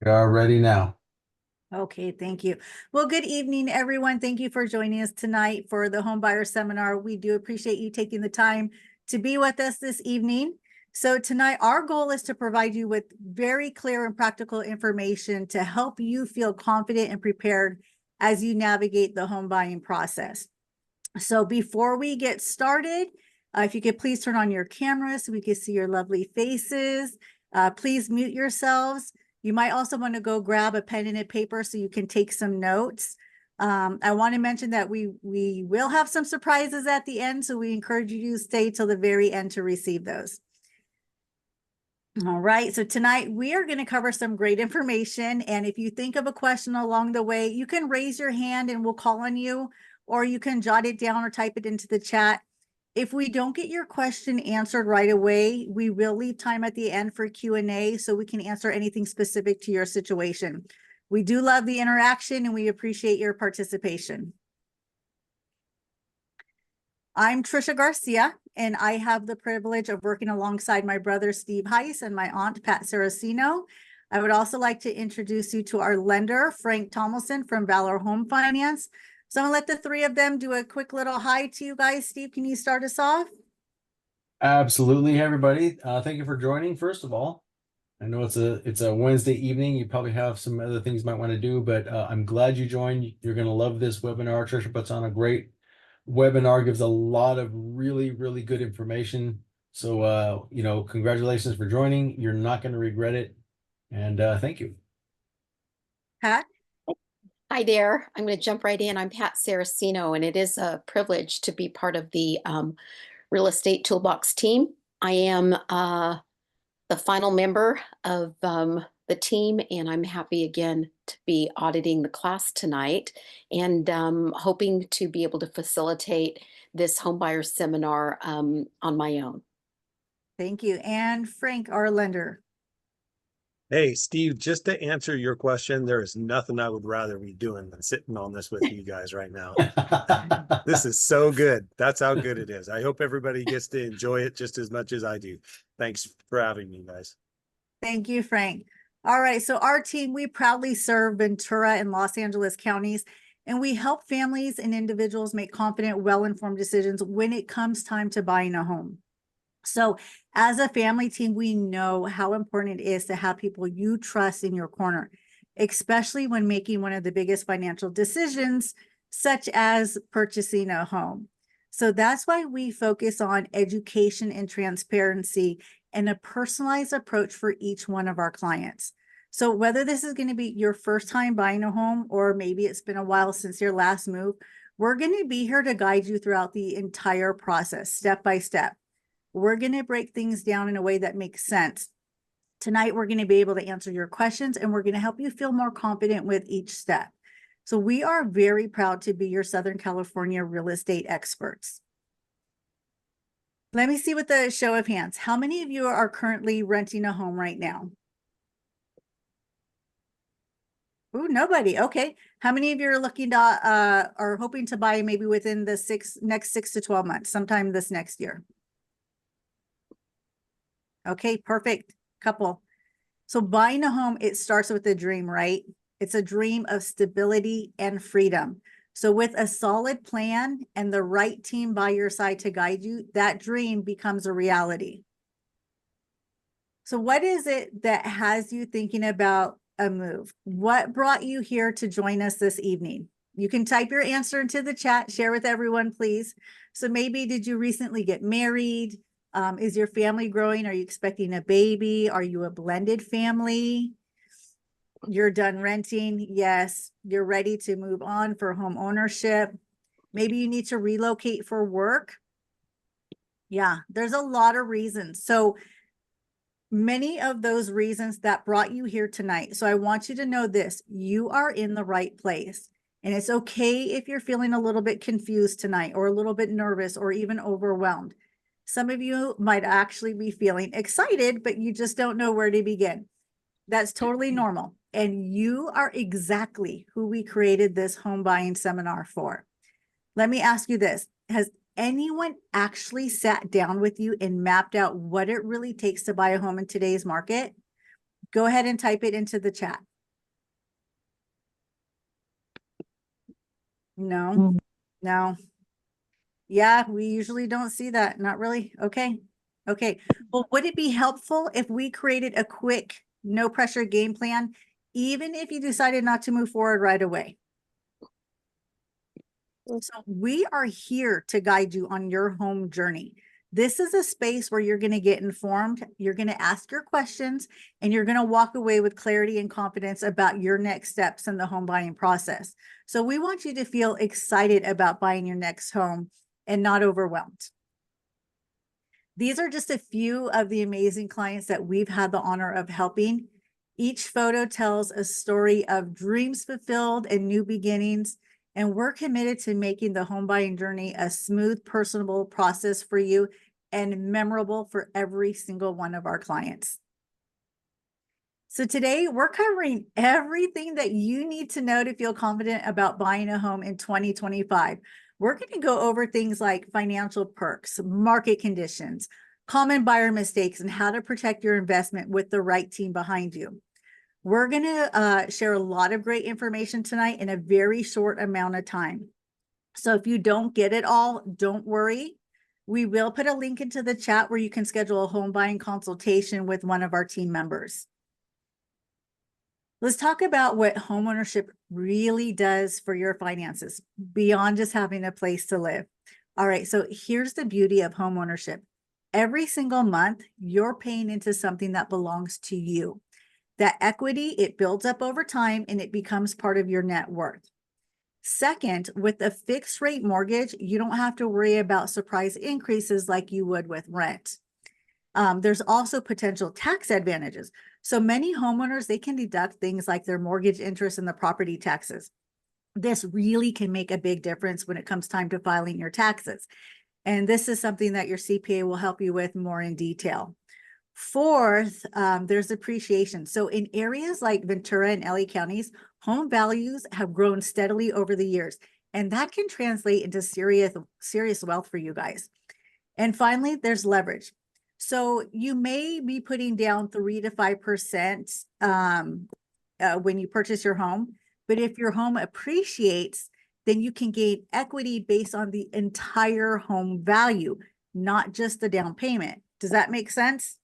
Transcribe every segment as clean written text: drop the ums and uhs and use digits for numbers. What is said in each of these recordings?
We are ready now. Okay, thank you. Well, good evening, everyone. Thank you for joining us tonight for the Home Buyer Seminar. We do appreciate you taking the time to be with us this evening. So tonight, our goal is to provide you with very clear and practical information to help you feel confident and prepared as you navigate the home buying process. So before we get started, if you could please turn on your camera so we can see your lovely faces. Please mute yourselves. You might also want to go grab a pen and a paper so you can take some notes. I want to mention that we will have some surprises at the end, so we encourage you to stay till the very end to receive those. All right, so tonight we are going to cover some great information. And if you think of a question along the way, you can raise your hand and we'll call on you, or you can jot it down or type it into the chat. If we don't get your question answered right away, we will leave time at the end for Q&A so we can answer anything specific to your situation. We do love the interaction and we appreciate your participation. I'm Tricia Garcia, and I have the privilege of working alongside my brother, Steve Heiss, and my aunt, Pat Saracino. I would also like to introduce you to our lender, Frank Tomlinson from Valor Home Finance. So I'm gonna let the three of them do a quick little hi to you guys. Steve, can you start us off? Absolutely, everybody. Thank you for joining, first of all. I know it's a Wednesday evening. You probably have some other things you might want to do, but I'm glad you joined. You're going to love this webinar. Tricia puts on a great webinar, gives a lot of really, really good information. So, congratulations for joining. You're not going to regret it. And thank you. Pat? Hi there. I'm going to jump right in. I'm Pat Saracino, and it is a privilege to be part of the Real Estate Toolbox team. I am the final member of the team, and I'm happy again to be auditing the class tonight and hoping to be able to facilitate this homebuyer seminar on my own. Thank you. And Frank, our lender. Hey, Steve, just to answer your question, there is nothing I would rather be doing than sitting on this with you guys right now. This is so good. That's how good it is. I hope everybody gets to enjoy it just as much as I do. Thanks for having me, guys. Thank you, Frank. All right, so our team, we proudly serve Ventura and Los Angeles counties, and we help families and individuals make confident, well-informed decisions when it comes time to buying a home. So as a family team, we know how important it is to have people you trust in your corner, especially when making one of the biggest financial decisions, such as purchasing a home. So that's why we focus on education and transparency and a personalized approach for each one of our clients. So whether this is going to be your first time buying a home, or maybe it's been a while since your last move, we're going to be here to guide you throughout the entire process, step by step. We're going to break things down in a way that makes sense. Tonight, we're going to be able to answer your questions, and we're going to help you feel more confident with each step. So we are very proud to be your Southern California real estate experts. Let me see with the show of hands. How many of you are currently renting a home right now? Ooh, nobody. Okay. How many of you are looking to are hoping to buy maybe within the next 6 to 12 months, sometime this next year? Okay, perfect. Couple. So buying a home, it starts with a dream, right? It's a dream of stability and freedom. So with a solid plan and the right team by your side to guide you, that dream becomes a reality. So what is it that has you thinking about a move? What brought you here to join us this evening? You can type your answer into the chat, share with everyone, please. So maybe did you recently get married? Is your family growing? Are you expecting a baby? Are you a blended family? You're done renting. Yes. You're ready to move on for home ownership. Maybe you need to relocate for work. Yeah, there's a lot of reasons. So many of those reasons that brought you here tonight. So I want you to know this, you are in the right place. And it's okay if you're feeling a little bit confused tonight, or a little bit nervous, or even overwhelmed. Some of you might actually be feeling excited, but you just don't know where to begin. That's totally normal. And you are exactly who we created this home buying seminar for. Let me ask you this. Has anyone actually sat down with you and mapped out what it really takes to buy a home in today's market? Go ahead and type it into the chat. No, no. Yeah, we usually don't see that. Not really. Okay. Okay. Well, would it be helpful if we created a quick, no pressure game plan, even if you decided not to move forward right away? So we are here to guide you on your home journey. This is a space where you're going to get informed, you're going to ask your questions, and you're going to walk away with clarity and confidence about your next steps in the home buying process. So we want you to feel excited about buying your next home and not overwhelmed. These are just a few of the amazing clients that we've had the honor of helping. Each photo tells a story of dreams fulfilled and new beginnings. And we're committed to making the home buying journey a smooth, personable process for you and memorable for every single one of our clients. So today we're covering everything that you need to know to feel confident about buying a home in 2025. We're going to go over things like financial perks, market conditions, common buyer mistakes, and how to protect your investment with the right team behind you. We're going to share a lot of great information tonight in a very short amount of time. So if you don't get it all, don't worry. We will put a link into the chat where you can schedule a home buying consultation with one of our team members. Let's talk about what homeownership really does for your finances beyond just having a place to live. All right, so here's the beauty of homeownership. Every single month, you're paying into something that belongs to you. That equity, it builds up over time and it becomes part of your net worth. Second, with a fixed rate mortgage, you don't have to worry about surprise increases like you would with rent. There's also potential tax advantages. So many homeowners, they can deduct things like their mortgage interest and the property taxes. This really can make a big difference when it comes time to filing your taxes. And this is something that your CPA will help you with more in detail. Fourth, there's appreciation. So in areas like Ventura and LA counties, home values have grown steadily over the years, and that can translate into serious wealth for you guys. And finally, there's leverage. So you may be putting down 3 to 5% when you purchase your home, but if your home appreciates, then you can gain equity based on the entire home value, not just the down payment. Does that make sense?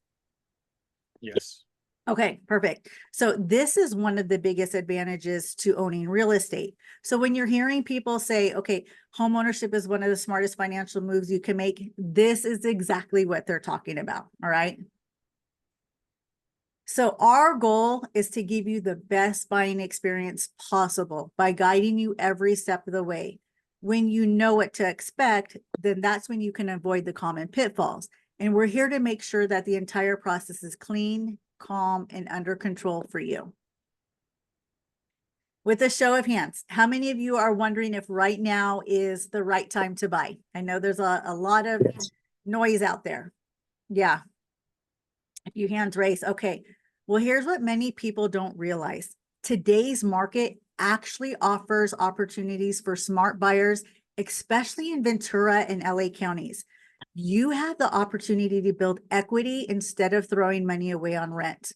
Yes. Okay, perfect. So this is one of the biggest advantages to owning real estate. So when you're hearing people say, okay, home ownership is one of the smartest financial moves you can make, this is exactly what they're talking about. All right. So our goal is to give you the best buying experience possible by guiding you every step of the way. When you know what to expect, then that's when you can avoid the common pitfalls. And we're here to make sure that the entire process is clean, calm, and under control for you. With a show of hands, how many of you are wondering if right now is the right time to buy? I know there's a lot of noise out there. Yeah. A few hands raised. Okay. Well, here's what many people don't realize. Today's market actually offers opportunities for smart buyers, especially in Ventura and LA counties. You have the opportunity to build equity instead of throwing money away on rent.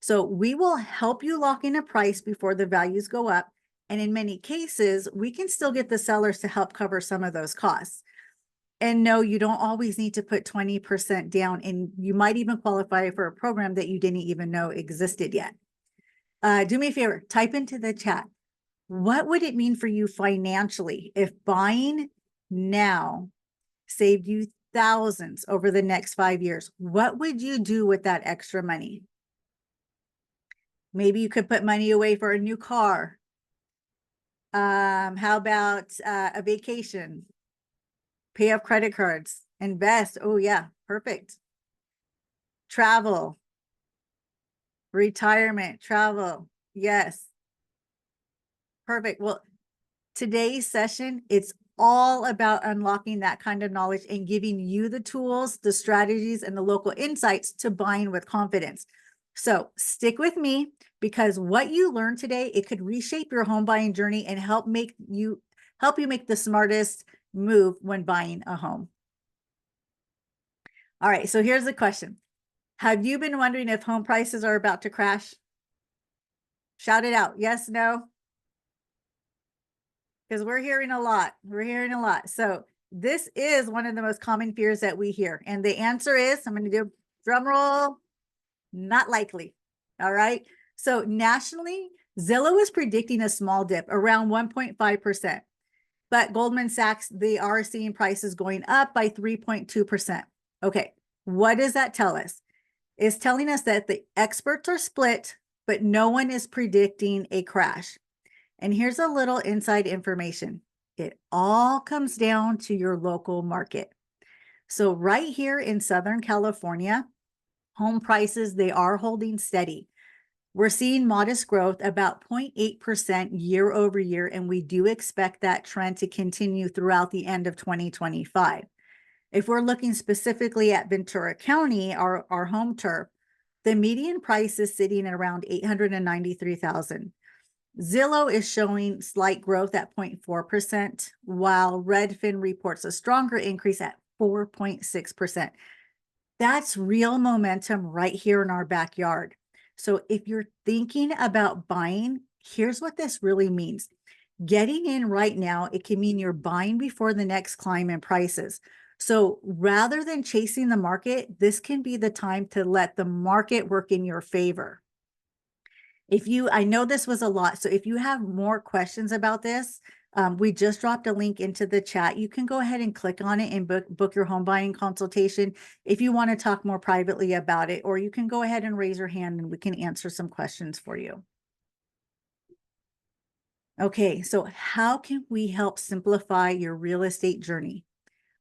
So we will help you lock in a price before the values go up. And in many cases, we can still get the sellers to help cover some of those costs. And no, you don't always need to put 20% down, and you might even qualify for a program that you didn't even know existed yet. Do me a favor, type into the chat. What would it mean for you financially if buying now saved you thousands over the next 5 years? What would you do with that extra money? Maybe you could put money away for a new car. How about a vacation? Pay off credit cards, invest. Oh yeah, perfect. Travel, retirement, travel. Yes. Perfect. Well, today's session, it's all about unlocking that kind of knowledge and giving you the tools, the strategies, and the local insights to buying with confidence. So stick with me, because what you learned today, it could reshape your home buying journey and help you make the smartest move when buying a home. All right, so here's the question. Have you been wondering if home prices are about to crash? Shout it out. Yes, no? because we're hearing a lot. We're hearing a lot. So this is one of the most common fears that we hear. And the answer is, I'm going to do drum roll, not likely. All right. So nationally, Zillow is predicting a small dip around 1.5%. But Goldman Sachs, they are seeing prices going up by 3.2%. Okay. What does that tell us? It's telling us that the experts are split, but no one is predicting a crash. And here's a little inside information. It all comes down to your local market. So right here in Southern California, home prices, they are holding steady. We're seeing modest growth, about 0.8% year over year, and we do expect that trend to continue throughout the end of 2025. If we're looking specifically at Ventura County, our home turf, the median price is sitting at around $893,000. Zillow is showing slight growth at 0.4%, while Redfin reports a stronger increase at 4.6%. That's real momentum right here in our backyard. So if you're thinking about buying, here's what this really means. Getting in right now, it can mean you're buying before the next climb in prices. So rather than chasing the market, this can be the time to let the market work in your favor. I know this was a lot, so if you have more questions about this, we just dropped a link into the chat. You can go ahead and click on it and book your home buying consultation if you want to talk more privately about it, or you can go ahead and raise your hand and we can answer some questions for you. Okay, so how can we help simplify your real estate journey?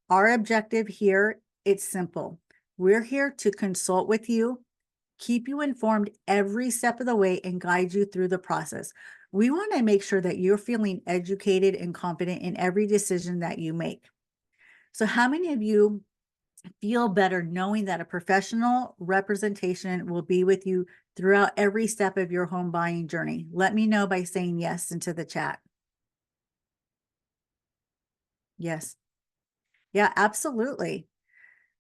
Our objective here, it's simple. We're here to consult with you, keep you informed every step of the way, and guide you through the process. We want to make sure that you're feeling educated and confident in every decision that you make. So how many of you feel better knowing that a professional representation will be with you throughout every step of your home buying journey? Let me know by saying yes into the chat. Yes. Yeah, absolutely.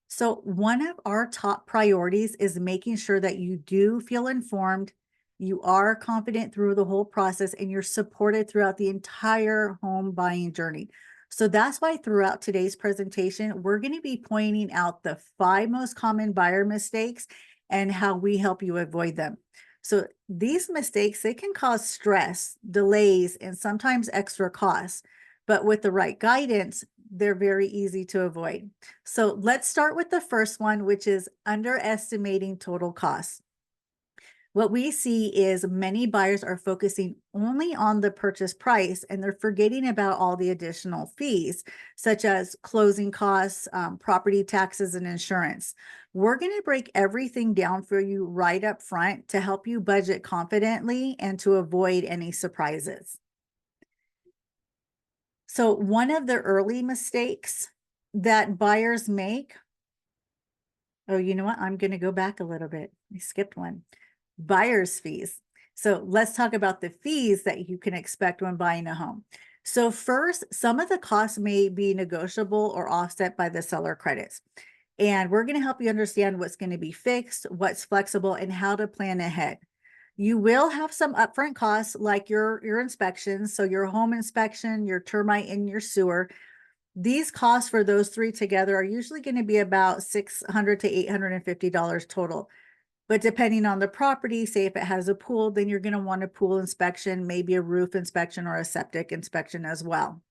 So one of our top priorities is making sure that you do feel informed, you are confident through the whole process, and you're supported throughout the entire home buying journey. So that's why throughout today's presentation, we're going to be pointing out the 5 most common buyer mistakes and how we help you avoid them. So these mistakes, they can cause stress, delays, and sometimes extra costs. But with the right guidance, they're very easy to avoid. So let's start with the first one, which is underestimating total costs. What we see is many buyers are focusing only on the purchase price and they're forgetting about all the additional fees, such as closing costs, property taxes, and insurance. We're going to break everything down for you right up front to help you budget confidently and to avoid any surprises. So one of the early mistakes that buyers make, oh, you know what? I'm going to go back a little bit. I skipped one. Buyer's fees. So let's talk about the fees that you can expect when buying a home. So first, some of the costs may be negotiable or offset by the seller credits. And we're going to help you understand what's going to be fixed, what's flexible, and how to plan ahead. You will have some upfront costs like your inspections. So your home inspection, your termite, and your sewer. These costs for those 3 together are usually going to be about $600 to $850 total. But depending on the property, say if it has a pool, then you're going to want a pool inspection, maybe a roof inspection or a septic inspection as well.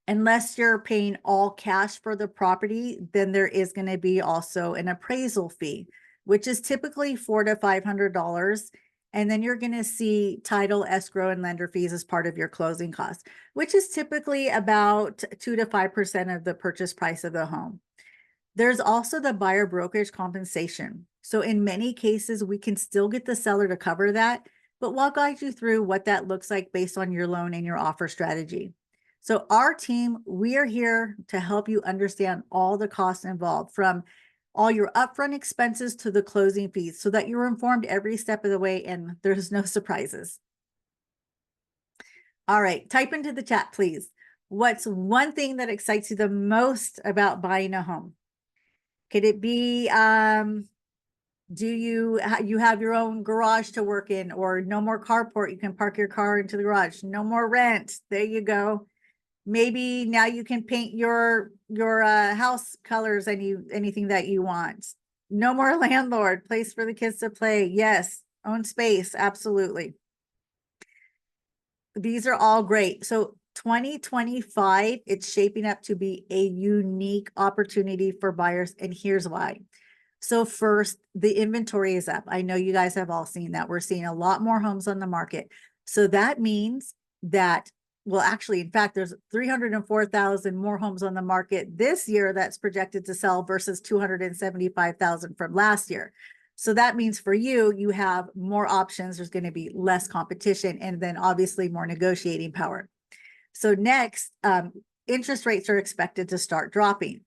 Unless you're paying all cash for the property, then there is going to be also an appraisal fee, which is typically $400 to $500. And then you're going to see title, escrow, and lender fees as part of your closing costs, which is typically about 2 to 5% of the purchase price of the home. There's also the buyer brokerage compensation. So in many cases, we can still get the seller to cover that, but we'll guide you through what that looks like based on your loan and your offer strategy. So our team, we are here to help you understand all the costs involved, from all your upfront expenses to the closing fees, so that you're informed every step of the way and there's no surprises. All right, type into the chat, please. What's one thing that excites you the most about buying a home? Could it be Do you you have your own garage to work in, or no more carport? You can park your car into the garage. No more rent. There you go. Maybe now you can paint your house colors, anything that you want. No more landlord, place for the kids to play. Yes, own space, absolutely. These are all great. So 2025, it's shaping up to be a unique opportunity for buyers, and here's why. So first, the inventory is up. I know you guys have all seen that. We're seeing a lot more homes on the market. So that means that, well, actually, in fact, there's 304,000 more homes on the market this year that's projected to sell versus 275,000 from last year. So that means for you, you have more options. There's going to be less competition, and then obviously more negotiating power. So next, interest rates are expected to start dropping.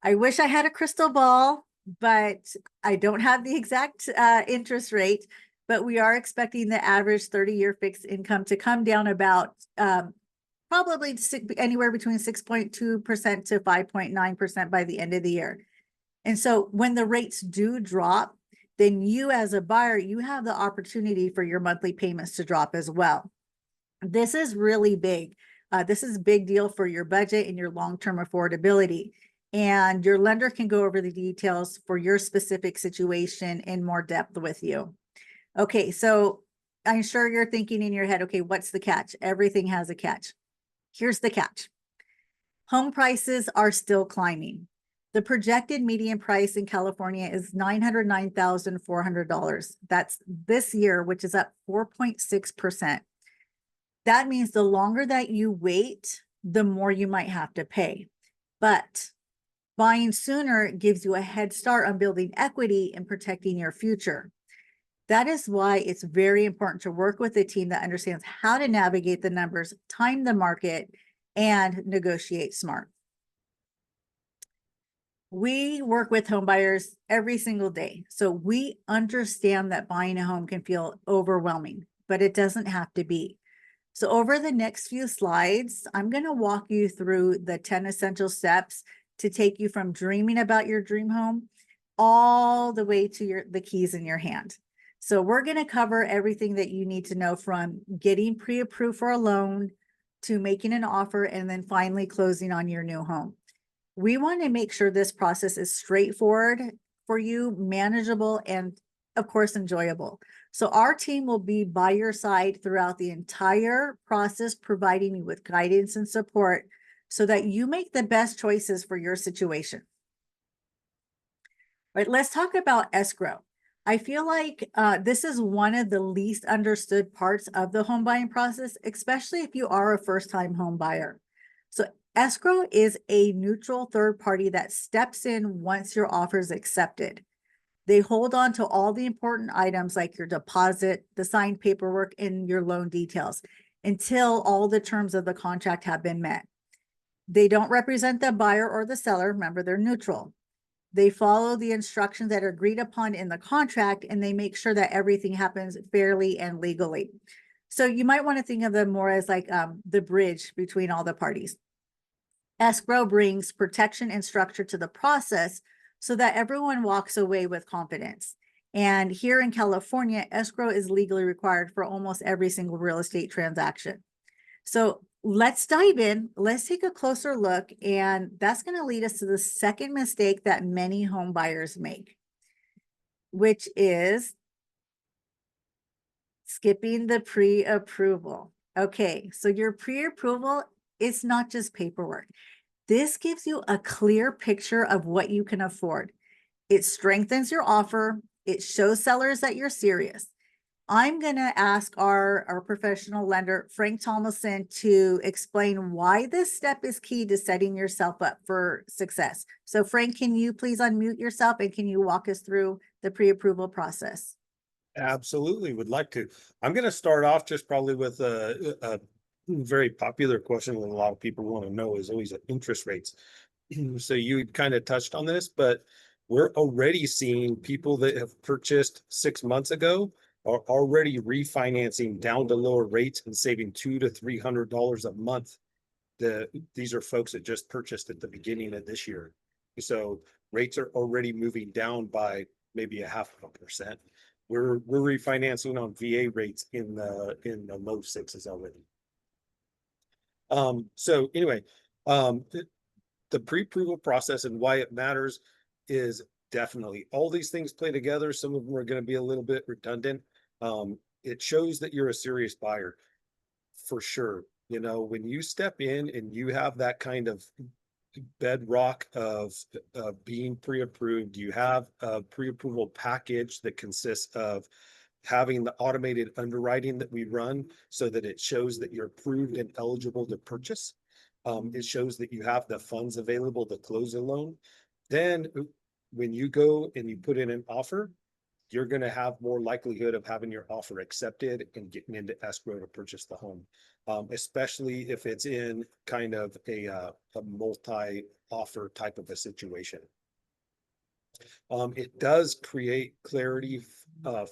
I wish I had a crystal ball, but I don't have the exact interest rate, but we are expecting the average 30-year fixed income to come down about probably anywhere between 6.2% to 5.9% by the end of the year. And so when the rates do drop, then you as a buyer, you have the opportunity for your monthly payments to drop as well. This is really big. This is a big deal for your budget and your long-term affordability. And your lender can go over the details for your specific situation in more depth with you. Okay, so I'm sure you're thinking in your head, okay, what's the catch? Everything has a catch. Here's the catch. Home prices are still climbing. The projected median price in California is $909,400. That's this year, which is up 4.6%. That means the longer that you wait, the more you might have to pay. But buying sooner gives you a head start on building equity and protecting your future. That is why it's very important to work with a team that understands how to navigate the numbers, time the market, and negotiate smart. We work with home buyers every single day. So we understand that buying a home can feel overwhelming, but it doesn't have to be. So over the next few slides, I'm going to walk you through the 10 essential steps to take you from dreaming about your dream home all the way to the keys in your hand. So we're going to cover everything that you need to know, from getting pre-approved for a loan to making an offer and then finally closing on your new home. We want to make sure this process is straightforward for you, manageable, and of course, enjoyable. So our team will be by your side throughout the entire process, providing you with guidance and support so that you make the best choices for your situation. All right, let's talk about escrow. I feel like this is one of the least understood parts of the home buying process, especially if you are a first-time home buyer. So escrow is a neutral third party that steps in once your offer is accepted. They hold on to all the important items like your deposit, the signed paperwork, and your loan details until all the terms of the contract have been met. They don't represent the buyer or the seller. Remember, they're neutral. They follow the instructions that are agreed upon in the contract, and they make sure that everything happens fairly and legally. So you might want to think of them more as like the bridge between all the parties. Escrow brings protection and structure to the process so that everyone walks away with confidence. And here in California, escrow is legally required for almost every single real estate transaction. So let's dive in. Let's take a closer look. And that's going to lead us to the second mistake that many home buyers make, which is skipping the pre-approval. Okay, so your pre-approval is not just paperwork. This gives you a clear picture of what you can afford. It strengthens your offer. It shows sellers that you're serious. I'm going to ask our professional lender, Frank Thomason, to explain why this step is key to setting yourself up for success. So Frank, can you please unmute yourself and can you walk us through the pre-approval process? Absolutely, would like to. I'm going to start off just probably with a very popular question that a lot of people want to know is always interest rates. So you kind of touched on this, but we're already seeing people that have purchased 6 months ago are already refinancing down to lower rates and saving $200 to $300 a month. These are folks that just purchased at the beginning of this year. So rates are already moving down by maybe a 0.5%. We're refinancing on VA rates in the low sixes already. So anyway, the pre-approval process and why it matters is definitely all these things play together. Some of them are going to be a little bit redundant. It shows that you're a serious buyer for sure. You know, when you step in and you have that kind of bedrock of being pre-approved, you have a pre-approval package that consists of having the automated underwriting that we run so that it shows that you're approved and eligible to purchase. It shows that you have the funds available to close a loan. Then when you go and you put in an offer, you're going to have more likelihood of having your offer accepted and getting into escrow to purchase the home, especially if it's in kind of a multi-offer type of a situation. It does create clarity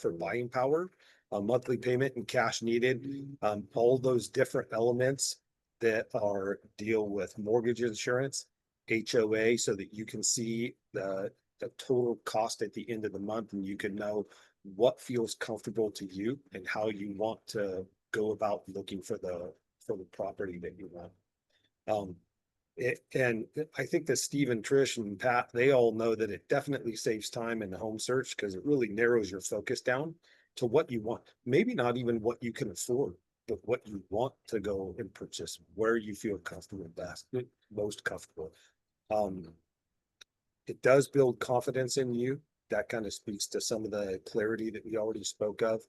for buying power, monthly payment and cash needed, all those different elements that are deal with mortgage insurance, HOA, so that you can see the total cost at the end of the month and you can know what feels comfortable to you and how you want to go about looking for the property that you want. And I think that Steve and Trish and Pat, they all know that it definitely saves time in the home search because it really narrows your focus down to what you want. Maybe not even what you can afford, but what you want to go and purchase, where you feel comfortable most comfortable. It does build confidence in you. That kind of speaks to some of the clarity that we already spoke of.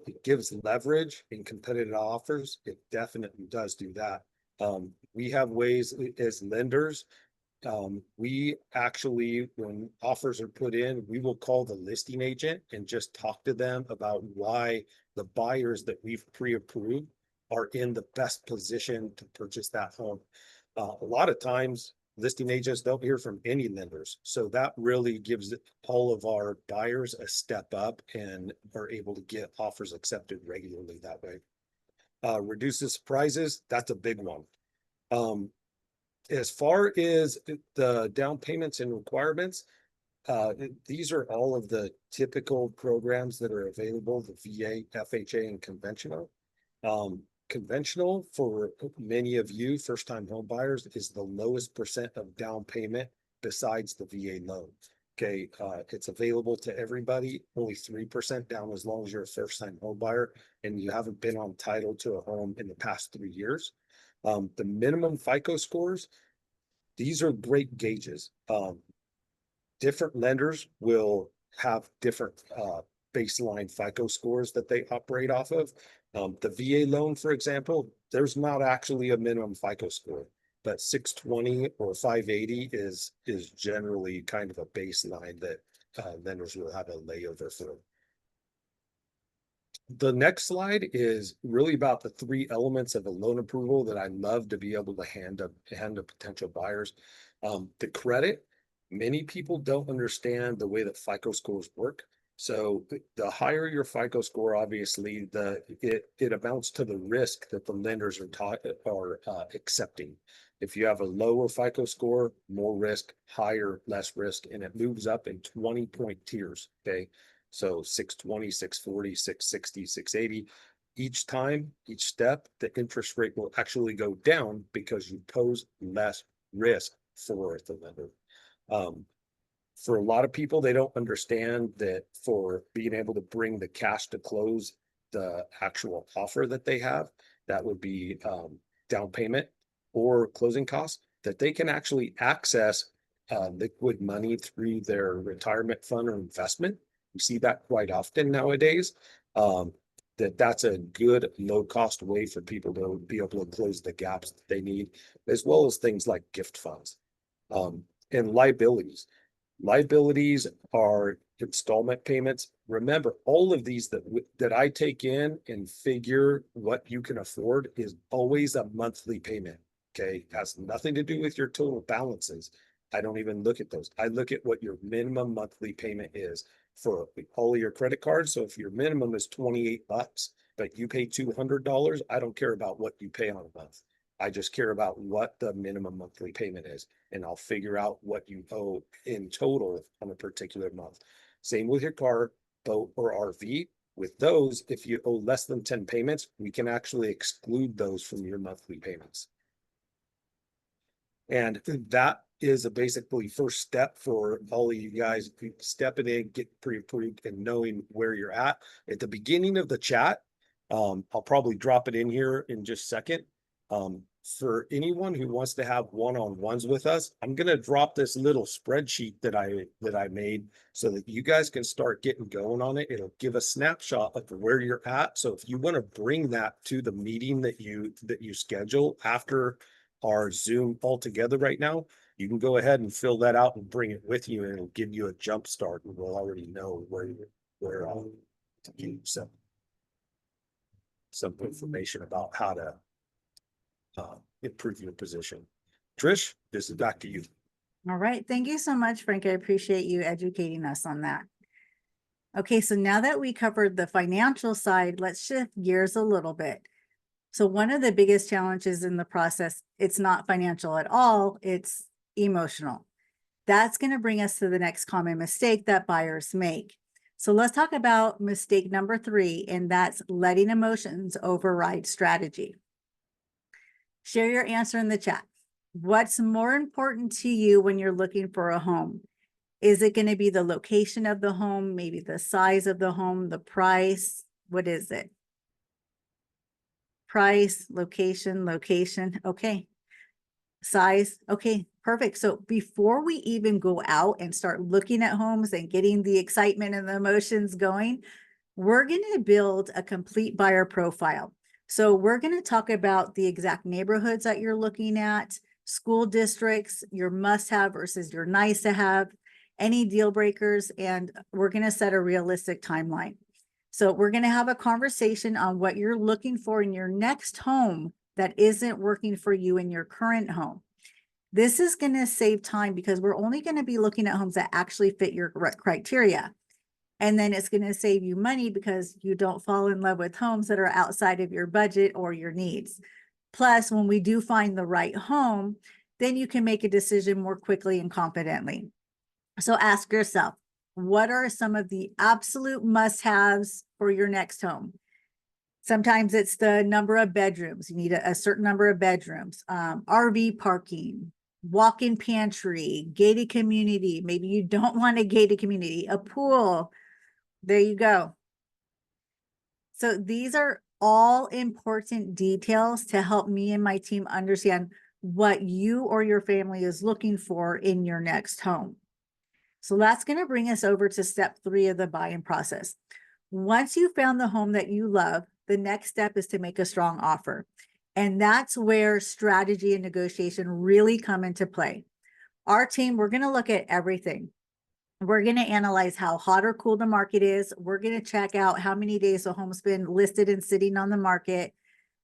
It gives leverage in competitive offers. It definitely does do that. We have ways as lenders. We actually, when offers are put in, we will call the listing agent and just talk to them about why the buyers that we've pre-approved are in the best position to purchase that home. A lot of times, listing agents don't hear from any lenders. So that really gives all of our buyers a step up and are able to get offers accepted regularly that way. Reduces surprises, that's a big one. As far as the down payments and requirements, these are all of the typical programs that are available, the VA, FHA, and conventional. Conventional for many of you first-time home buyers is the lowest percent of down payment besides the VA loan. Okay, it's available to everybody, only 3% down as long as you're a first-time home buyer and you haven't been on title to a home in the past 3 years. The minimum FICO scores, these are great gauges. Different lenders will have different baseline FICO scores that they operate off of. The VA loan, for example, there's not actually a minimum FICO score, but 620 or 580 is generally kind of a baseline that lenders will have a layover for. The next slide is really about the 3 elements of a loan approval that I love to be able to hand to potential buyers. The credit, many people don't understand the way that FICO scores work. So the higher your FICO score, obviously, it amounts to the risk that the lenders are accepting. If you have a lower FICO score, more risk, higher, less risk, and it moves up in 20-point tiers. Okay, so 620, 640, 660, 680. Each time, each step, the interest rate will actually go down because you pose less risk for the lender. For a lot of people, they don't understand that for being able to bring the cash to close the actual offer that they have, that would be down payment or closing costs, that they can actually access liquid money through their retirement fund or investment. We see that quite often nowadays. That's a good low-cost way for people to be able to close the gaps that they need, as well as things like gift funds. And liabilities. Liabilities are installment payments. Remember, all of these that I take in and figure what you can afford is always a monthly payment. Okay, it has nothing to do with your total balances. I don't even look at those. I look at what your minimum monthly payment is for all of your credit cards. So if your minimum is $28, but you pay $200, I don't care about what you pay on a month. I just care about what the minimum monthly payment is, and I'll figure out what you owe in total on a particular month. Same with your car, boat, or RV. With those, if you owe less than 10 payments, we can actually exclude those from your monthly payments. And that is a basically first step for all of you guys stepping in, get pre-approved and knowing where you're at. At the beginning of the chat, I'll probably drop it in here in just a second. For anyone who wants to have one-on-ones with us, I'm going to drop this little spreadsheet that I made so that you guys can start getting going on it. It'll give a snapshot of where you're at. So if you want to bring that to the meeting that you schedule after our Zoom all together right now, you can go ahead and fill that out and bring it with you, and it'll give you a jump start, and we'll already know where to give you some information about how to improve your position. Trish, this is back to you. All right. Thank you so much, Frank. I appreciate you educating us on that. Okay, so now that we covered the financial side, let's shift gears a little bit. So one of the biggest challenges in the process, it's not financial at all, it's emotional. That's going to bring us to the next common mistake that buyers make. So let's talk about mistake number 3, and that's letting emotions override strategy. Share your answer in the chat. What's more important to you when you're looking for a home? Is it going to be the location of the home, maybe the size of the home, the price? What is it? Price, location. Okay. Size. Okay, perfect. So before we even go out and start looking at homes and getting the excitement and the emotions going, we're going to build a complete buyer profile. So we're going to talk about the exact neighborhoods that you're looking at, school districts, your must-have versus your nice-to-have, any deal breakers, and we're going to set a realistic timeline. So we're going to have a conversation on what you're looking for in your next home that isn't working for you in your current home. This is going to save time because we're only going to be looking at homes that actually fit your criteria. And then it's going to save you money because you don't fall in love with homes that are outside of your budget or your needs. Plus, when we do find the right home, then you can make a decision more quickly and confidently. So ask yourself, what are some of the absolute must-haves for your next home? Sometimes it's the number of bedrooms. You need a certain number of bedrooms, RV parking, walk-in pantry, gated community. Maybe you don't want a gated community, a pool. There you go. So these are all important details to help me and my team understand what you or your family is looking for in your next home. So that's going to bring us over to step 3 of the buying process. Once you found the home that you love, the next step is to make a strong offer. And that's where strategy and negotiation really come into play. Our team, we're going to look at everything. We're going to analyze how hot or cool the market is. We're going to check out how many days the home's been listed and sitting on the market,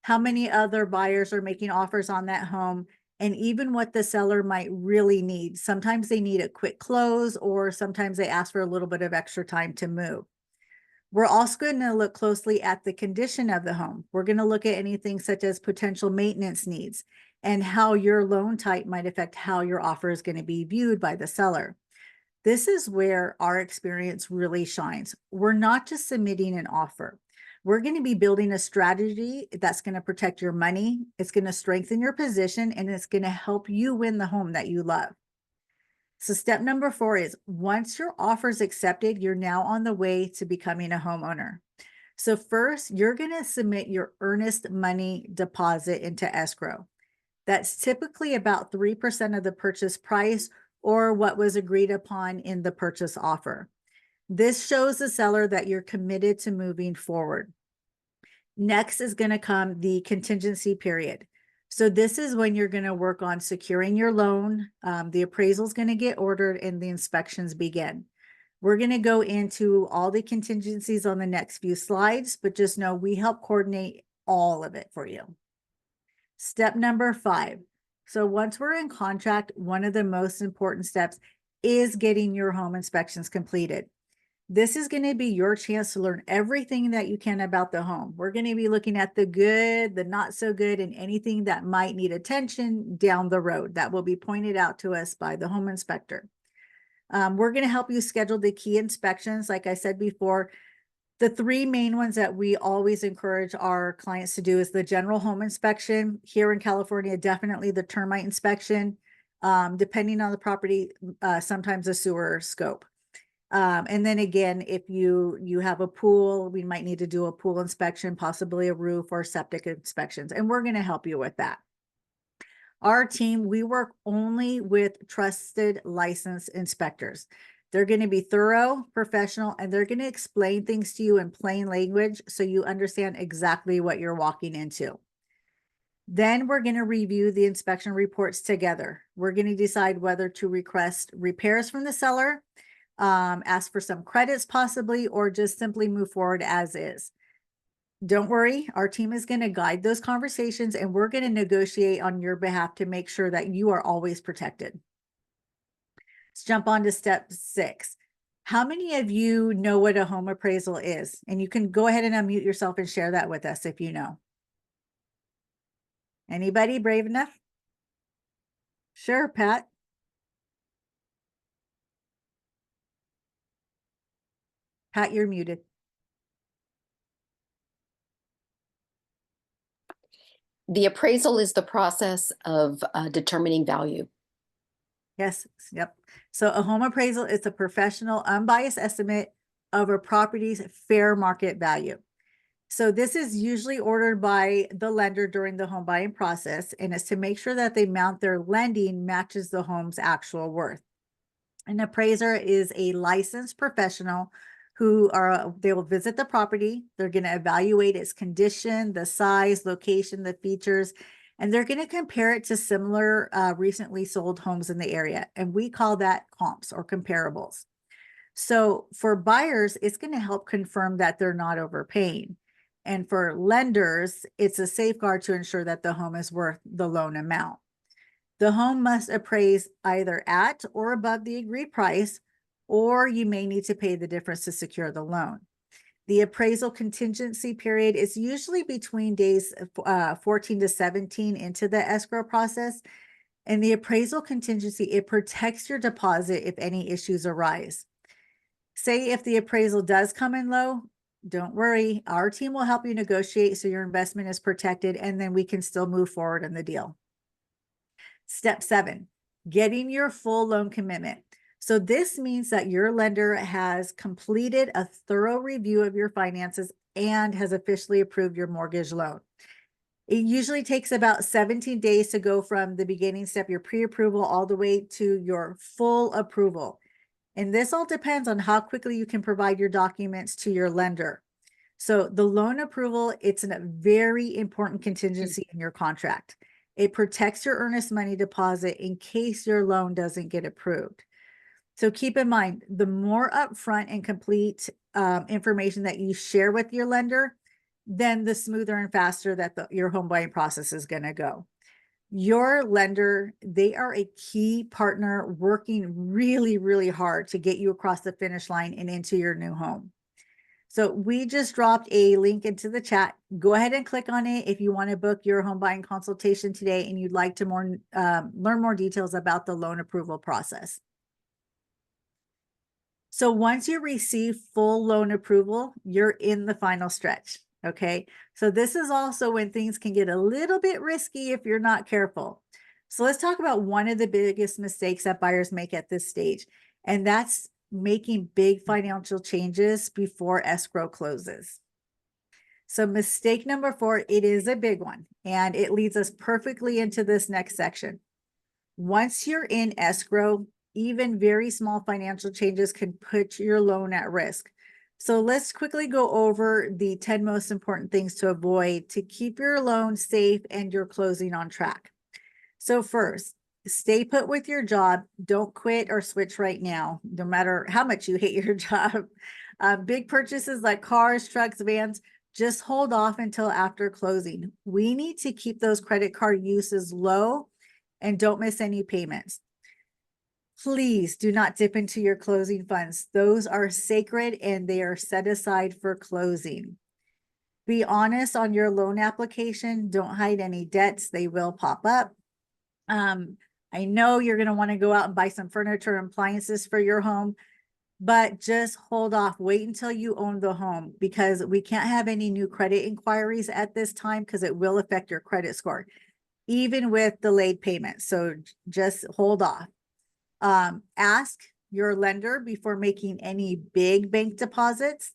how many other buyers are making offers on that home, and even what the seller might really need. Sometimes they need a quick close, or sometimes they ask for a little bit of extra time to move. We're also going to look closely at the condition of the home. We're going to look at anything such as potential maintenance needs and how your loan type might affect how your offer is going to be viewed by the seller. This is where our experience really shines. We're not just submitting an offer. We're going to be building a strategy that's going to protect your money. It's going to strengthen your position, and it's going to help you win the home that you love. So step number 4 is once your offer is accepted, you're now on the way to becoming a homeowner. So first, you're going to submit your earnest money deposit into escrow. That's typically about 3% of the purchase price or what was agreed upon in the purchase offer. This shows the seller that you're committed to moving forward. Next is going to come the contingency period. So this is when you're going to work on securing your loan. The appraisal is going to get ordered and the inspections begin. We're going to go into all the contingencies on the next few slides, but just know we help coordinate all of it for you. Step number 5. So once we're in contract, one of the most important steps is getting your home inspections completed. This is going to be your chance to learn everything that you can about the home. We're going to be looking at the good, the not so good, and anything that might need attention down the road that will be pointed out to us by the home inspector. We're going to help you schedule the key inspections. Like I said before, the three main ones that we always encourage our clients to do is the general home inspection. Here in California, definitely the termite inspection, depending on the property, sometimes a sewer scope. And then again, if you have a pool, we might need to do a pool inspection, possibly a roof or septic inspections, and we're going to help you with that. Our team, we work only with trusted licensed inspectors. They're going to be thorough, professional, and they're going to explain things to you in plain language so you understand exactly what you're walking into. Then we're going to review the inspection reports together. We're going to decide whether to request repairs from the seller, ask for some credits possibly, or just simply move forward as is. Don't worry, our team is going to guide those conversations and we're going to negotiate on your behalf to make sure that you are always protected. Let's jump on to step 6. How many of you know what a home appraisal is? And you can go ahead and unmute yourself and share that with us if you know. Anybody brave enough? Sure, Pat. Pat, you're muted. The appraisal is the process of determining value. Yes, yep. So a home appraisal is a professional, unbiased estimate of a property's fair market value. So this is usually ordered by the lender during the home buying process, and it's to make sure that the amount they're lending matches the home's actual worth. An appraiser is a licensed professional they will visit the property. They're going to evaluate its condition, the size, location, the features, and they're going to compare it to similar recently sold homes in the area. And we call that comps or comparables. So for buyers, it's going to help confirm that they're not overpaying. And for lenders, it's a safeguard to ensure that the home is worth the loan amount. The home must appraise either at or above the agreed price, or you may need to pay the difference to secure the loan. The appraisal contingency period is usually between days 14 to 17 into the escrow process. And the appraisal contingency, it protects your deposit if any issues arise. Say if the appraisal does come in low, don't worry, our team will help you negotiate so your investment is protected and then we can still move forward in the deal. Step 7, getting your full loan commitment. So this means that your lender has completed a thorough review of your finances and has officially approved your mortgage loan. It usually takes about 17 days to go from the beginning step, your pre-approval, all the way to your full approval. And this all depends on how quickly you can provide your documents to your lender. So the loan approval, it's a very important contingency in your contract. It protects your earnest money deposit in case your loan doesn't get approved. So keep in mind, the more upfront and complete information that you share with your lender, then the smoother and faster that your home buying process is going to go. Your lender, they are a key partner working really, really hard to get you across the finish line and into your new home. So we just dropped a link into the chat. Go ahead and click on it if you want to book your home buying consultation today and you'd like to learn more details about the loan approval process. So once you receive full loan approval, you're in the final stretch. Okay. So this is also when things can get a little bit risky if you're not careful. So let's talk about one of the biggest mistakes that buyers make at this stage, and that's making big financial changes before escrow closes. So mistake number 4, it is a big one, and it leads us perfectly into this next section. Once you're in escrow, even very small financial changes can put your loan at risk. So let's quickly go over the 10 most important things to avoid to keep your loan safe and your closing on track. So first, stay put with your job. Don't quit or switch right now, no matter how much you hate your job. Big purchases like cars, trucks, vans, just hold off until after closing. We need to keep those credit card uses low and don't miss any payments. Please do not dip into your closing funds. Those are sacred and they are set aside for closing. Be honest on your loan application. Don't hide any debts. They will pop up. I know you're going to want to go out and buy some furniture and appliances for your home, but just hold off, wait until you own the home, because we can't have any new credit inquiries at this time because it will affect your credit score, even with delayed payments. So just hold off. Ask your lender before making any big bank deposits.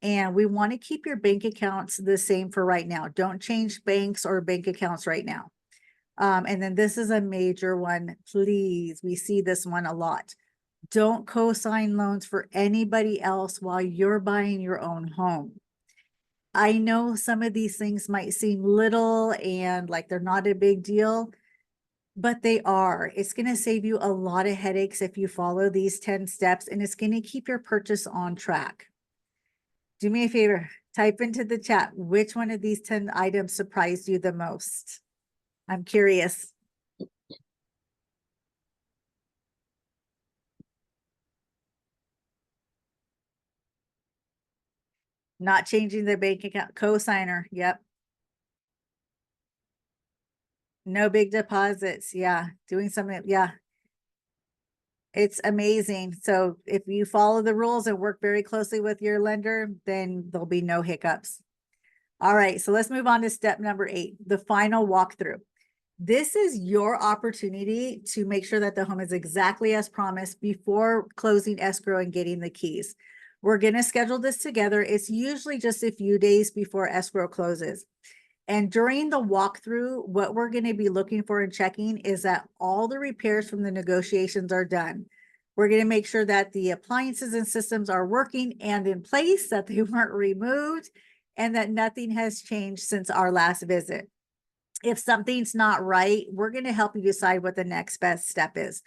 And we want to keep your bank accounts the same for right now. Don't change banks or bank accounts right now. And then this is a major one. Please, we see this one a lot. Don't co-sign loans for anybody else while you're buying your own home. I know some of these things might seem little and like they're not a big deal, but they are. It's going to save you a lot of headaches if you follow these 10 steps, and it's going to keep your purchase on track. Do me a favor, type into the chat, which one of these 10 items surprised you the most? I'm curious. Not changing the bank account, co-signer. Yep. No big deposits. Yeah. Doing something. Yeah. It's amazing. So if you follow the rules and work very closely with your lender, then there'll be no hiccups. All right. So let's move on to step number 8, the final walkthrough. This is your opportunity to make sure that the home is exactly as promised before closing escrow and getting the keys. We're going to schedule this together. It's usually just a few days before escrow closes. And during the walkthrough, what we're going to be looking for and checking is that all the repairs from the negotiations are done. We're going to make sure that the appliances and systems are working and in place, that they weren't removed, and that nothing has changed since our last visit. If something's not right, we're going to help you decide what the next best step is.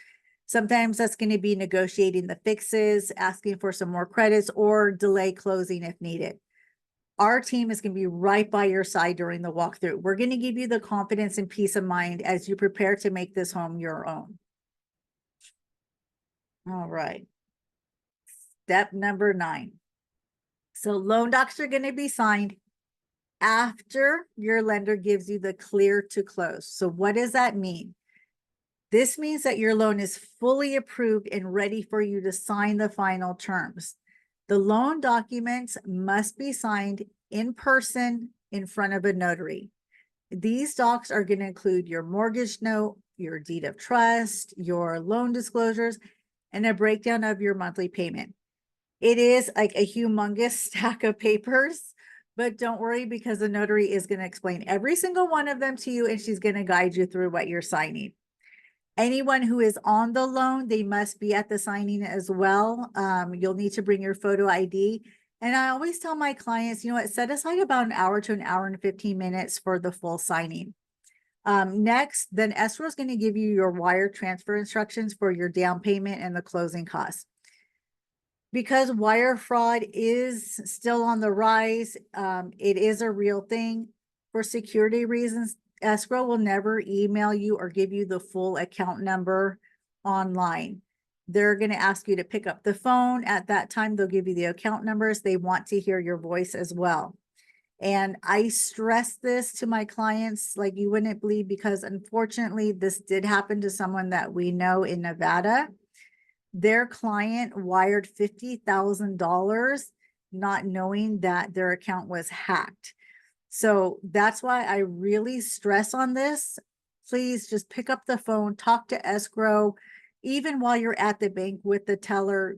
Sometimes that's going to be negotiating the fixes, asking for some more credits, or delay closing if needed. Our team is going to be right by your side during the walkthrough. We're going to give you the confidence and peace of mind as you prepare to make this home your own. All right. Step number 9. So loan docs are going to be signed after your lender gives you the clear to close. So what does that mean? This means that your loan is fully approved and ready for you to sign the final terms. The loan documents must be signed in person in front of a notary. These docs are going to include your mortgage note, your deed of trust, your loan disclosures, and a breakdown of your monthly payment. It is like a humongous stack of papers, but don't worry, because the notary is going to explain every single one of them to you, and she's going to guide you through what you're signing. Anyone who is on the loan, they must be at the signing as well. You'll need to bring your photo ID. And I always tell my clients, you know what, set aside about an hour to an hour and 15 minutes for the full signing. Next, then escrow is going to give you your wire transfer instructions for your down payment and the closing costs. Because wire fraud is still on the rise, it is a real thing. For security reasons, escrow will never email you or give you the full account number online. They're going to ask you to pick up the phone. At that time, they'll give you the account numbers. They want to hear your voice as well. And I stress this to my clients like you wouldn't believe, because unfortunately, this did happen to someone that we know in Nevada. Their client wired $50,000 not knowing that their account was hacked. So that's why I really stress on this. Please just pick up the phone, talk to escrow, even while you're at the bank with the teller.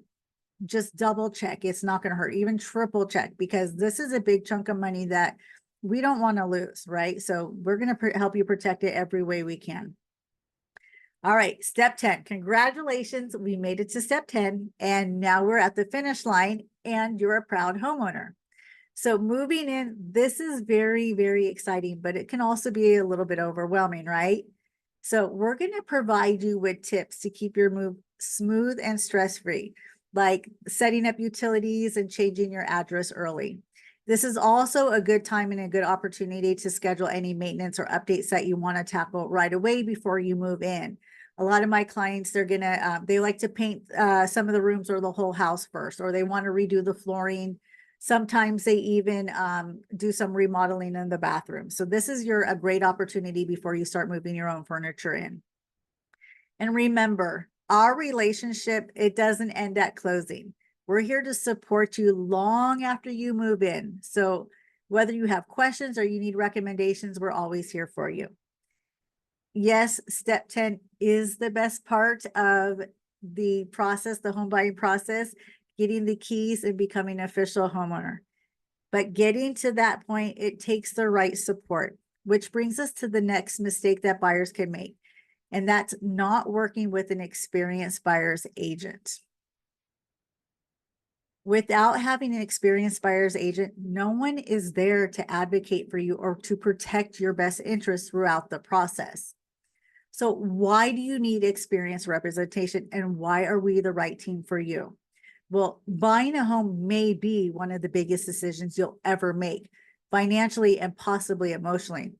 Just double check. It's not going to hurt, even triple check, because this is a big chunk of money that we don't want to lose, right? So we're going to help you protect it every way we can. All right, step 10. Congratulations. We made it to step 10, and now we're at the finish line, and you're a proud homeowner. So moving in, this is very, very exciting, but it can also be a little bit overwhelming, right? So we're going to provide you with tips to keep your move smooth and stress-free, like setting up utilities and changing your address early. This is also a good time and a good opportunity to schedule any maintenance or updates that you want to tackle right away before you move in. A lot of my clients, they like to paint some of the rooms or the whole house first, or they want to redo the flooring. Sometimes they even do some remodeling in the bathroom. So this is a great opportunity before you start moving your own furniture in. And remember, our relationship, it doesn't end at closing. We're here to support you long after you move in. So whether you have questions or you need recommendations, we're always here for you. Yes, step 10 is the best part of the process, the home buying process, getting the keys and becoming an official homeowner. But getting to that point, it takes the right support, which brings us to the next mistake that buyers can make. And that's not working with an experienced buyer's agent. Without having an experienced buyer's agent, no one is there to advocate for you or to protect your best interests throughout the process. So why do you need experienced representation, and why are we the right team for you? Well, buying a home may be one of the biggest decisions you'll ever make, financially and possibly emotionally.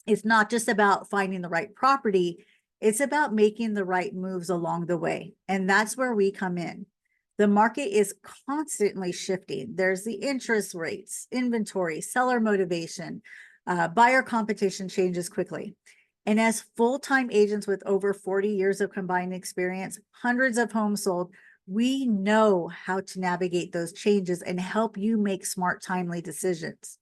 It's not just about finding the right property, it's about making the right moves along the way. And that's where we come in. The market is constantly shifting. There's the interest rates, inventory, seller motivation, buyer competition changes quickly. And as full-time agents with over 40 years of combined experience, hundreds of homes sold, we know how to navigate those changes and help you make smart, timely decisions.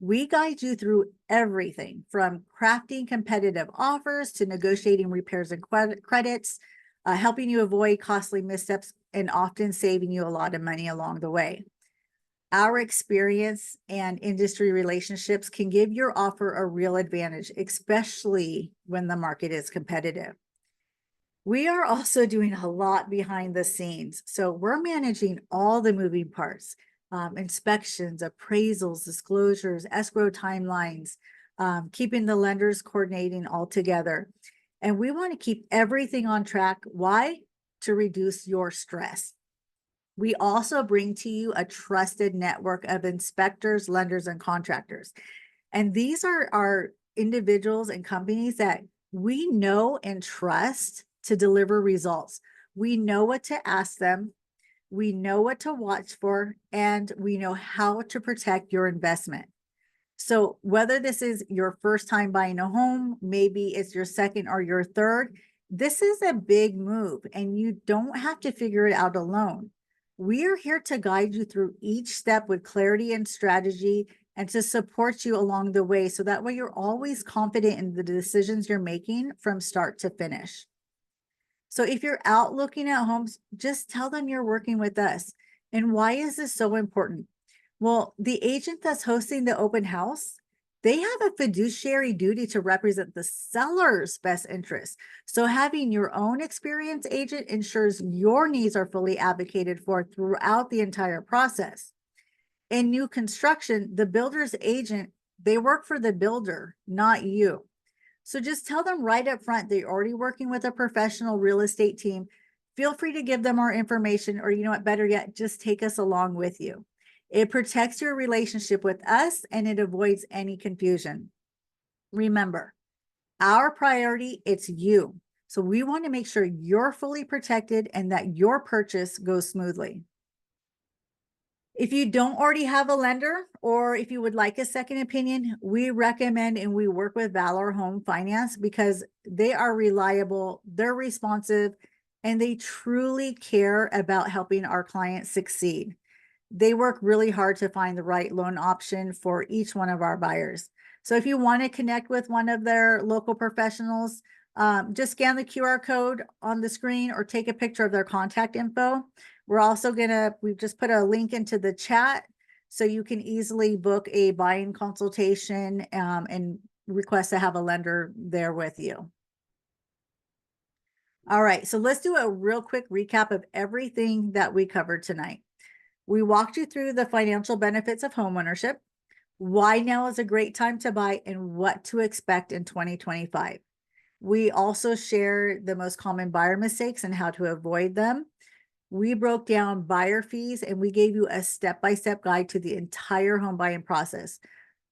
We guide you through everything from crafting competitive offers to negotiating repairs and credits, helping you avoid costly missteps, and often saving you a lot of money along the way. Our experience and industry relationships can give your offer a real advantage, especially when the market is competitive. We are also doing a lot behind the scenes. So we're managing all the moving parts, inspections, appraisals, disclosures, escrow timelines, keeping the lenders coordinating all together. And we want to keep everything on track. Why? To reduce your stress. We also bring to you a trusted network of inspectors, lenders, and contractors. And these are our individuals and companies that we know and trust to deliver results. We know what to ask them, we know what to watch for, and we know how to protect your investment. So whether this is your first time buying a home, maybe it's your second or your third, this is a big move and you don't have to figure it out alone. We are here to guide you through each step with clarity and strategy and to support you along the way. So that way you're always confident in the decisions you're making from start to finish. So if you're out looking at homes, just tell them you're working with us. And why is this so important? Well, the agent that's hosting the open house, they have a fiduciary duty to represent the seller's best interests. So having your own experienced agent ensures your needs are fully advocated for throughout the entire process. In new construction, the builder's agent, they work for the builder, not you. So just tell them right up front that you're already working with a professional real estate team. Feel free to give them our information, or you know what, better yet, just take us along with you. It protects your relationship with us and it avoids any confusion. Remember, our priority, it's you. So we want to make sure you're fully protected and that your purchase goes smoothly. If you don't already have a lender, or if you would like a second opinion, we recommend and we work with Valor Home Finance because they are reliable, they're responsive, and they truly care about helping our clients succeed. They work really hard to find the right loan option for each one of our buyers. So if you want to connect with one of their local professionals, just scan the QR code on the screen or take a picture of their contact info. We're also we've just put a link into the chat so you can easily book a buying consultation and request to have a lender there with you. All right, so let's do a real quick recap of everything that we covered tonight. We walked you through the financial benefits of homeownership, why now is a great time to buy, and what to expect in 2025. We also shared the most common buyer mistakes and how to avoid them. We broke down buyer fees and we gave you a step-by-step guide to the entire home buying process.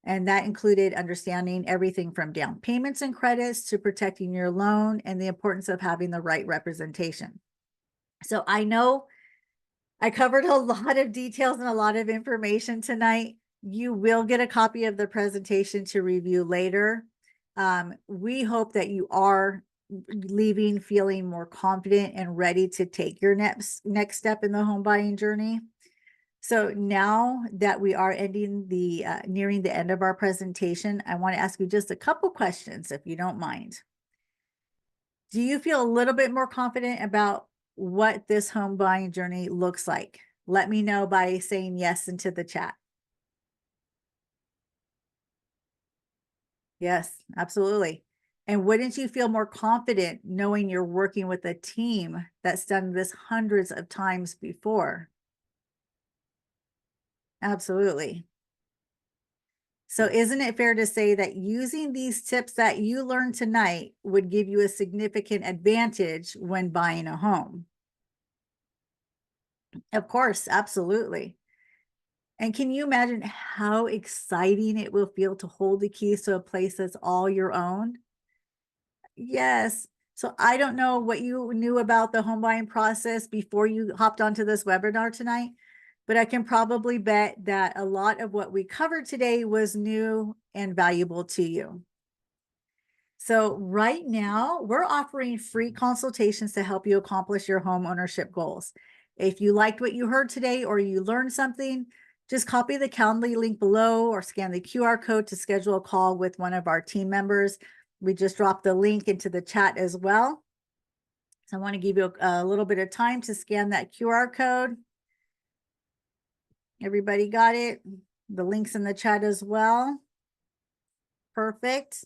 And that included understanding everything from down payments and credits to protecting your loan and the importance of having the right representation. So I know I covered a lot of details and a lot of information tonight. You will get a copy of the presentation to review later. We hope that you are leaving feeling more confident and ready to take your next step in the home buying journey. So now that we are ending the nearing the end of our presentation, I want to ask you just a couple questions, if you don't mind. Do you feel a little bit more confident about what this home buying journey looks like? Let me know by saying yes into the chat. Yes, absolutely. And wouldn't you feel more confident knowing you're working with a team that's done this hundreds of times before? Absolutely. So isn't it fair to say that using these tips that you learned tonight would give you a significant advantage when buying a home? Of course, absolutely. And can you imagine how exciting it will feel to hold the keys to a place that's all your own? Yes. So I don't know what you knew about the home buying process before you hopped onto this webinar tonight, but I can probably bet that a lot of what we covered today was new and valuable to you. So right now we're offering free consultations to help you accomplish your home ownership goals. If you liked what you heard today or you learned something, just copy the Calendly link below or scan the QR code to schedule a call with one of our team members. We just dropped the link into the chat as well. So I want to give you a little bit of time to scan that QR code. Everybody got it? The link's in the chat as well. Perfect.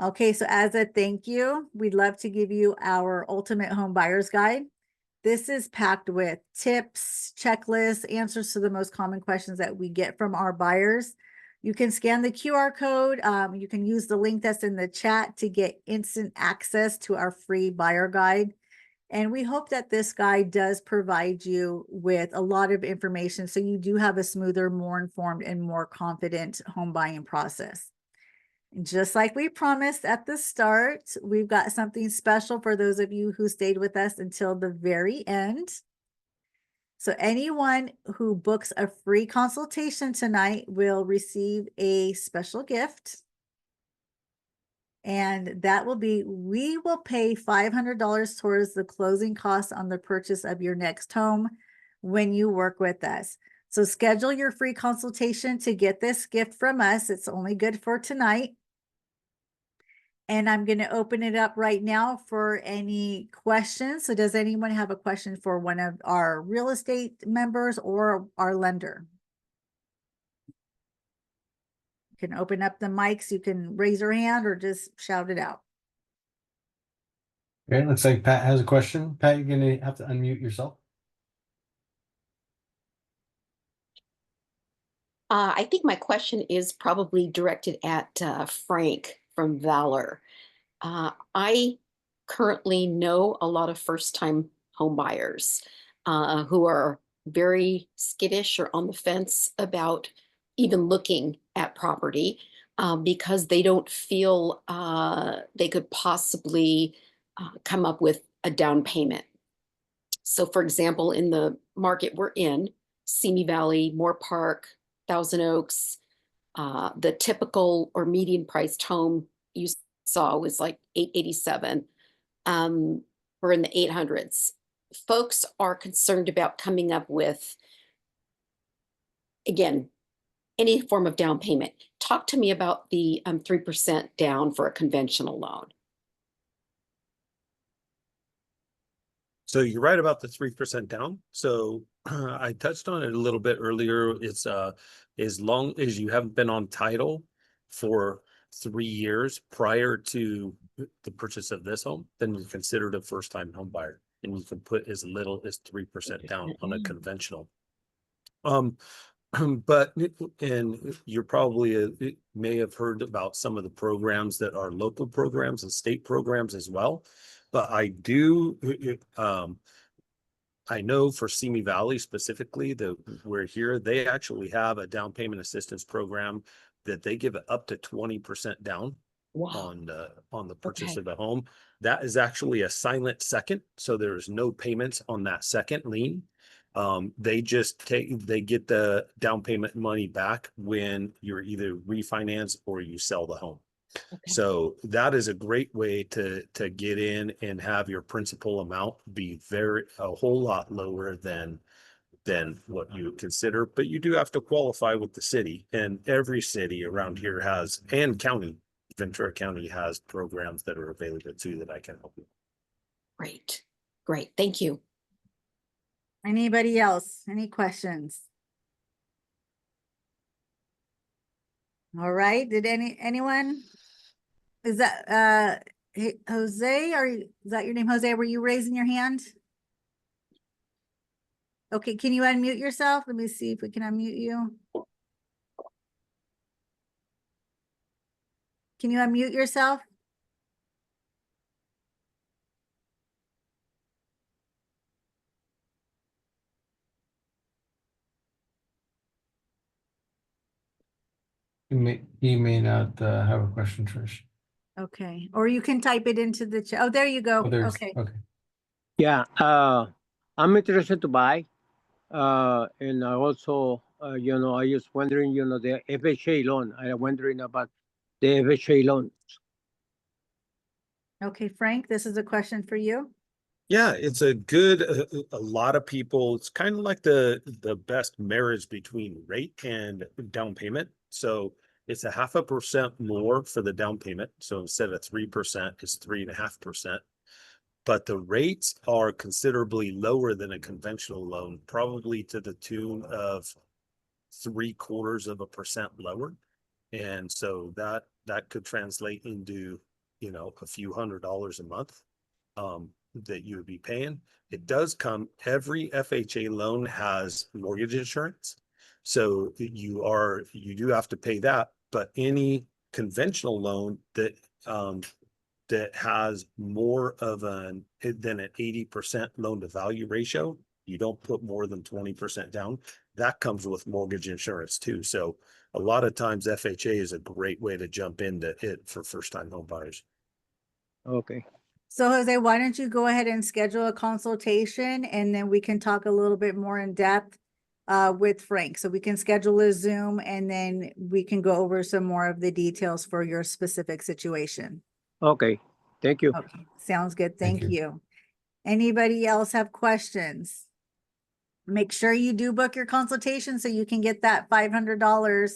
Okay, so as a thank you, we'd love to give you our Ultimate Home Buyer's Guide. This is packed with tips, checklists, answers to the most common questions that we get from our buyers. You can scan the QR code. You can use the link that's in the chat to get instant access to our free buyer guide. And we hope that this guide does provide you with a lot of information so you do have a smoother, more informed, and more confident home buying process. Just like we promised at the start, we've got something special for those of you who stayed with us until the very end. So anyone who books a free consultation tonight will receive a special gift. And that will be, we will pay $500 towards the closing costs on the purchase of your next home when you work with us. So schedule your free consultation to get this gift from us. It's only good for tonight. And I'm going to open it up right now for any questions. So does anyone have a question for one of our real estate members or our lender? You can open up the mics. You can raise your hand or just shout it out. Okay, looks like Pat has a question. Pat, you're gonna have to unmute yourself. I think my question is probably directed at Frank from Valor. I currently know a lot of first-time home buyers who are very skittish or on the fence about even looking at property because they don't feel they could possibly come up with a down payment. So, for example, in the market we're in, Simi Valley, Moore Park, Thousand Oaks, the typical or median priced home you saw was like $887. We're in the 800s. Folks are concerned about coming up with, again, any form of down payment. Talk to me about the 3% down for a conventional loan. So you're right about the 3% down. So I touched on it a little bit earlier. It's as long as you haven't been on title for 3 years prior to the purchase of this home, then you're considered a first-time home buyer, and you can put as little as 3% down on a conventional. But and you're probably may have heard about some of the programs that are local programs and state programs as well. But I do, I know for Simi Valley specifically, we're here, they actually have a down payment assistance program that they give it up to 20% down on the purchase of the home. That is actually a silent second, so there's no payments on that second lien. They get the down payment money back when you're either refinance or you sell the home. So that is a great way to get in and have your principal amount be a whole lot lower than what you would consider, but you do have to qualify with the city, and every city around here has, and county, Ventura County has programs that are available too that I can help you. Great, great. Thank you. Anybody else? Any questions? All right, did anyone? Is that Jose, is that your name, Jose? Were you raising your hand? Okay, can you unmute yourself? Let me see if we can unmute you. Can you unmute yourself? He may not have a question, Trish. Okay, or you can type it into the chat. Oh, there you go. Oh, there's, Okay. okay. Yeah, I'm interested to buy, and I also, I was wondering, the FHA loan. I'm wondering about the FHA loan. Okay, Frank, this is a question for you. Yeah, it's a lot of people, it's kind of like the best marriage between rate and down payment. So it's 0.5% more for the down payment. So instead of 3%, it's 3.5%. But the rates are considerably lower than a conventional loan, probably to the tune of 0.75% lower. And so that could translate into, a few $100s a month that you would be paying. It does come, every FHA loan has mortgage insurance. So you do have to pay that, but any conventional loan that has more of than an 80% loan to value ratio, you don't put more than 20% down. That comes with mortgage insurance too. So a lot of times FHA is a great way to jump into it for first time home buyers. Okay. So Jose, why don't you go ahead and schedule a consultation and then we can talk a little bit more in depth with Frank. So we can schedule a Zoom and then we can go over some more of the details for your specific situation. Okay. Thank you. Okay, sounds good. Thank Thank you. you. Anybody else have questions? Make sure you do book your consultation so you can get that $500.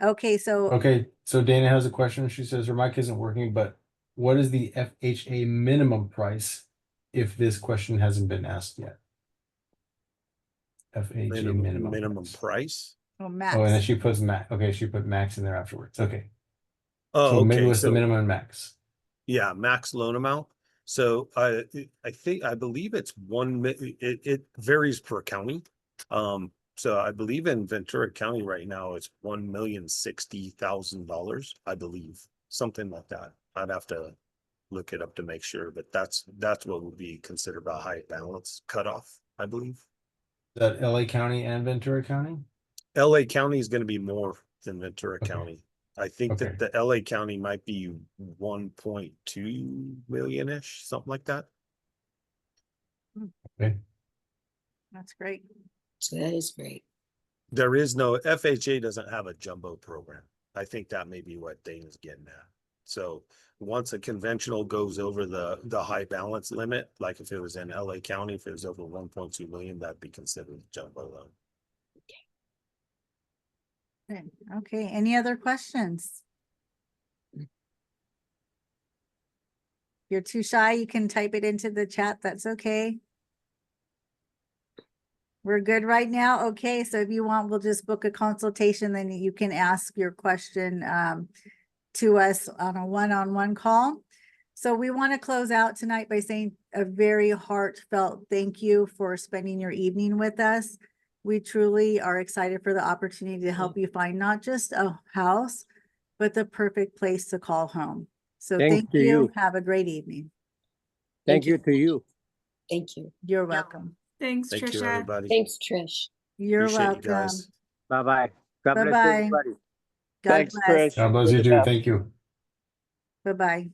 Okay, so Okay, so Dana has a question. She says her mic isn't working, but what is the FHA minimum price if this question hasn't been asked yet? FHA minimum price. Max. Oh, and then she puts max. Okay, she put max in there afterwards. Okay. Oh, So maybe okay. what's the minimum and max? Yeah, max loan amount. So I believe it's it varies per county. So I believe in Ventura County right now, it's $1,060,000, I believe, something like that. I'd have to look it up to make sure, but that's what would be considered a high balance cutoff, I believe. Is that LA County and Ventura County? LA County is going to be more than Ventura Okay. County. I think Okay. that the LA County might be 1.2 million-ish, something like that. Okay. That's great. That is great. There is no FHA doesn't have a jumbo program. I think that may be what Dana's getting at. So once a conventional goes over the high balance limit, like if it was in LA County, if it was over 1.2 million, that'd be considered a jumbo loan. Good. Okay, any other questions? If you're too shy, you can type it into the chat. That's okay. We're good right now. Okay, so if you want, we'll just book a consultation, then you can ask your question to us on a one-on-one call. So we want to close out tonight by saying a very heartfelt thank you for spending your evening with us. We truly are excited for the opportunity to help you find not just a house, but the perfect place to call home. So Thanks thank to you. you. Have a great evening. Thank you to you. Thank you. You're welcome. Thanks, Thank you, Tricia. everybody. Thanks, Trish. You're Appreciate you welcome. guys. Bye-bye. God bless Bye-bye. everybody. God Thanks, bless. Trish. God bless you too. Thank you. Bye-bye.